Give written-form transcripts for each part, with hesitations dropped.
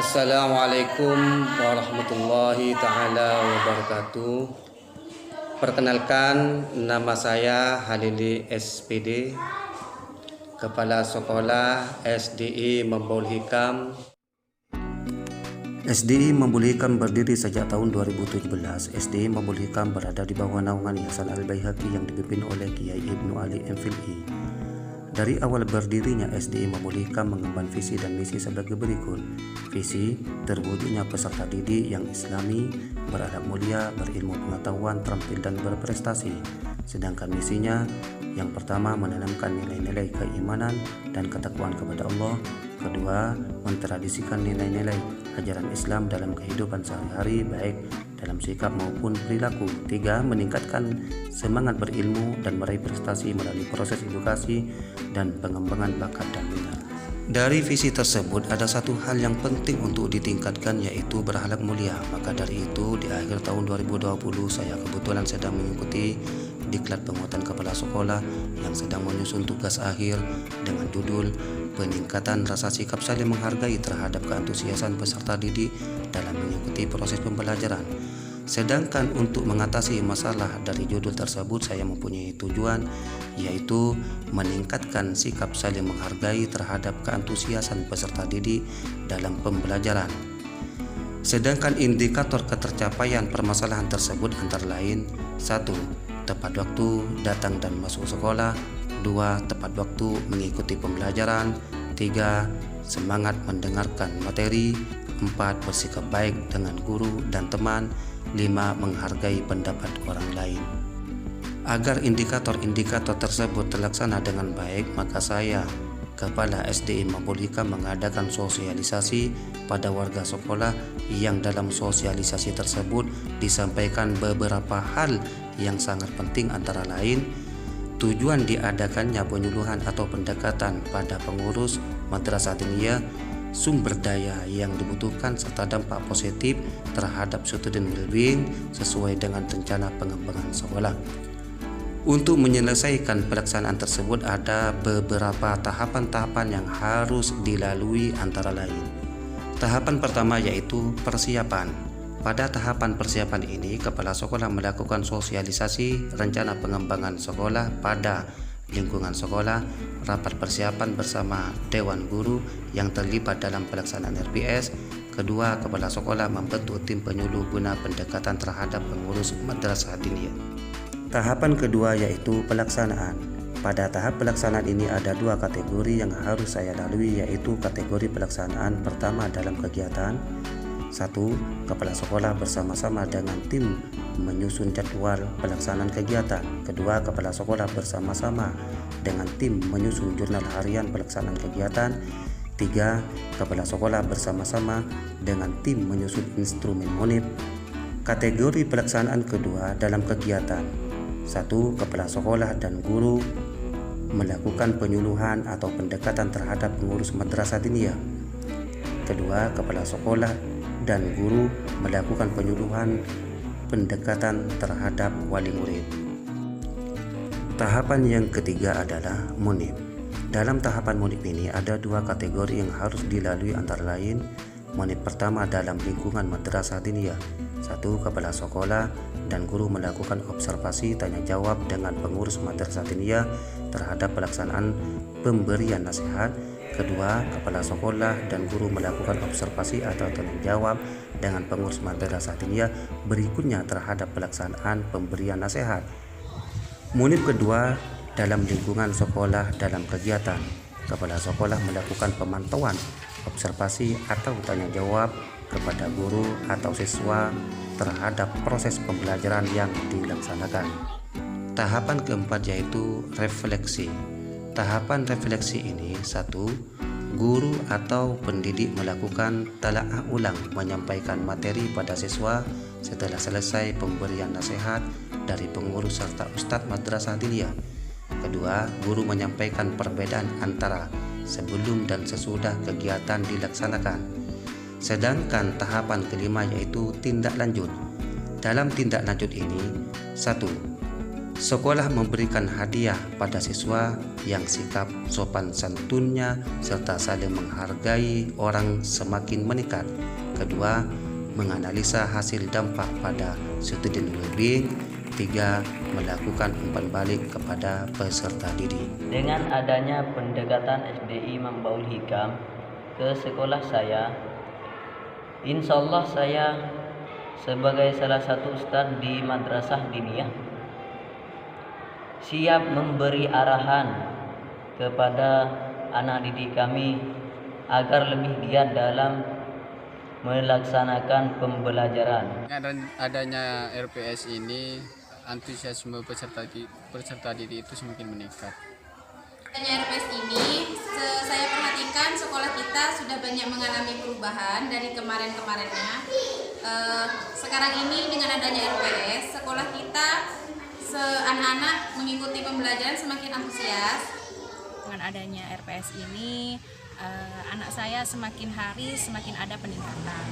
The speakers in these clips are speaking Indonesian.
Assalamualaikum warahmatullahi taala wabarakatuh. Perkenalkan, nama saya Halili SPD, Kepala Sekolah SDI Membul Hikam. SDI Membul Hikam berdiri sejak tahun 2017. SDI Membul Hikam berada di bawah naungan Yayasan Al-Baihaqi yang dipimpin oleh Kiai Ibnu Ali MPhilI. Dari awal berdirinya SDI Membul Hikam mengemban visi dan misi sebagai berikut. Visi, terwujudnya peserta didik yang islami, berakhlak mulia, berilmu pengetahuan, terampil dan berprestasi. Sedangkan misinya, yang pertama menanamkan nilai-nilai keimanan dan ketakwaan kepada Allah. Kedua, mentradisikan nilai-nilai ajaran Islam dalam kehidupan sehari-hari baik dalam sikap maupun perilaku. Tiga, meningkatkan semangat berilmu dan meraih prestasi melalui proses edukasi dan pengembangan bakat dan minat. Dari visi tersebut ada satu hal yang penting untuk ditingkatkan, yaitu berakhlak mulia. Maka dari itu di akhir tahun 2020 saya kebetulan sedang mengikuti diklat penguatan kepala sekolah yang sedang menyusun tugas akhir dengan judul peningkatan rasa sikap saling menghargai terhadap keantusiasan peserta didik dalam mengikuti proses pembelajaran. Sedangkan untuk mengatasi masalah dari judul tersebut saya mempunyai tujuan, yaitu meningkatkan sikap saling menghargai terhadap keantusiasan peserta didik dalam pembelajaran. Sedangkan indikator ketercapaian permasalahan tersebut antara lain: 1. Tepat waktu datang dan masuk sekolah. 2. Tepat waktu mengikuti pembelajaran. 3. Semangat mendengarkan materi. 4. Bersikap baik dengan guru dan teman. 5. Menghargai pendapat orang lain. Agar indikator-indikator tersebut terlaksana dengan baik, maka saya, Kepala SDI Membul Hikam, mengadakan sosialisasi pada warga sekolah yang dalam sosialisasi tersebut disampaikan beberapa hal yang sangat penting, antara lain tujuan diadakannya penyuluhan atau pendekatan pada pengurus madrasah diniyah, sumber daya yang dibutuhkan serta dampak positif terhadap student well-being sesuai dengan rencana pengembangan sekolah. Untuk menyelesaikan pelaksanaan tersebut ada beberapa tahapan-tahapan yang harus dilalui, antara lain. Tahapan pertama yaitu persiapan. Pada tahapan persiapan ini, kepala sekolah melakukan sosialisasi rencana pengembangan sekolah pada lingkungan sekolah, rapat persiapan bersama Dewan Guru yang terlibat dalam pelaksanaan RPS. Kedua, kepala sekolah membentuk tim penyuluh guna pendekatan terhadap pengurus madrasah diniyah. Tahapan kedua yaitu pelaksanaan. Pada tahap pelaksanaan ini ada dua kategori yang harus saya lalui, yaitu kategori pelaksanaan pertama dalam kegiatan. 1. Kepala sekolah bersama-sama dengan tim menyusun jadwal pelaksanaan kegiatan. Kedua, kepala sekolah bersama-sama dengan tim menyusun jurnal harian pelaksanaan kegiatan. 3. Kepala sekolah bersama-sama dengan tim menyusun instrumen monit. Kategori pelaksanaan kedua dalam kegiatan: 1. Kepala sekolah dan guru melakukan penyuluhan atau pendekatan terhadap pengurus madrasah diniyah. Kedua, kepala sekolah dan guru melakukan penyuluhan pendekatan terhadap wali murid. Tahapan yang ketiga adalah monip. Dalam tahapan monip ini ada dua kategori yang harus dilalui, antara lain monip pertama dalam lingkungan madrasah diniyah. 1. Kepala sekolah dan guru melakukan observasi tanya jawab dengan pengurus madrasah diniyah terhadap pelaksanaan pemberian nasihat. Kedua, kepala sekolah dan guru melakukan observasi atau tanya jawab dengan pengurus madrasah diniyah berikutnya terhadap pelaksanaan pemberian nasihat. Munib kedua dalam lingkungan sekolah dalam kegiatan. Kepala sekolah melakukan pemantauan, observasi atau tanya jawab kepada guru atau siswa terhadap proses pembelajaran yang dilaksanakan. Tahapan keempat yaitu refleksi. Tahapan refleksi ini: 1. Guru atau pendidik melakukan talaah ulang menyampaikan materi pada siswa setelah selesai pemberian nasihat dari pengurus serta ustadz madrasah diniyah. Kedua, guru menyampaikan perbedaan antara sebelum dan sesudah kegiatan dilaksanakan. Sedangkan tahapan kelima yaitu tindak lanjut. Dalam tindak lanjut ini: 1. Sekolah memberikan hadiah pada siswa yang sikap sopan santunnya serta saling menghargai orang semakin meningkat. Kedua, menganalisa hasil dampak pada student well-being. Tiga, melakukan umpan balik kepada peserta didik. Dengan adanya pendekatan SDI Mambaul Hikam ke sekolah saya, insya Allah saya sebagai salah satu ustadz di madrasah diniyah siap memberi arahan kepada anak didik kami agar lebih giat dalam melaksanakan pembelajaran. Adanya RPS ini, antusiasme peserta didik itu semakin meningkat. Adanya RPS ini, saya perhatikan sekolah kita sudah banyak mengalami perubahan dari kemarin-kemarinnya. Sekarang ini dengan adanya RPS, sekolah kita anak-anak mengikuti pembelajaran semakin antusias. Dengan adanya RPS ini, anak saya semakin hari semakin ada peningkatan.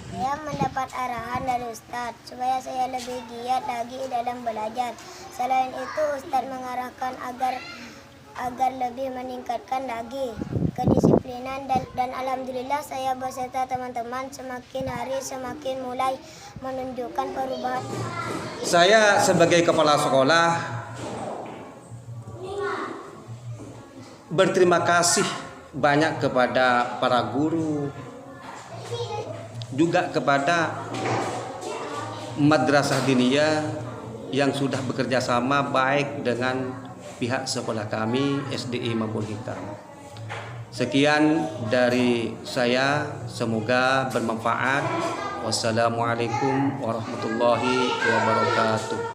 Saya mendapat arahan dari Ustadz supaya saya lebih giat lagi dalam belajar. Selain itu, Ustadz mengarahkan agar lebih meningkatkan lagi kedisiplinan dan alhamdulillah saya beserta teman-teman semakin hari semakin mulai menunjukkan perubahan. Saya sebagai kepala sekolah berterima kasih banyak kepada para guru, juga kepada madrasah diniyah yang sudah bekerja sama baik dengan pihak sekolah kami SDI Mambaul Hikam. Sekian dari saya, semoga bermanfaat. Wassalamualaikum warahmatullahi wabarakatuh.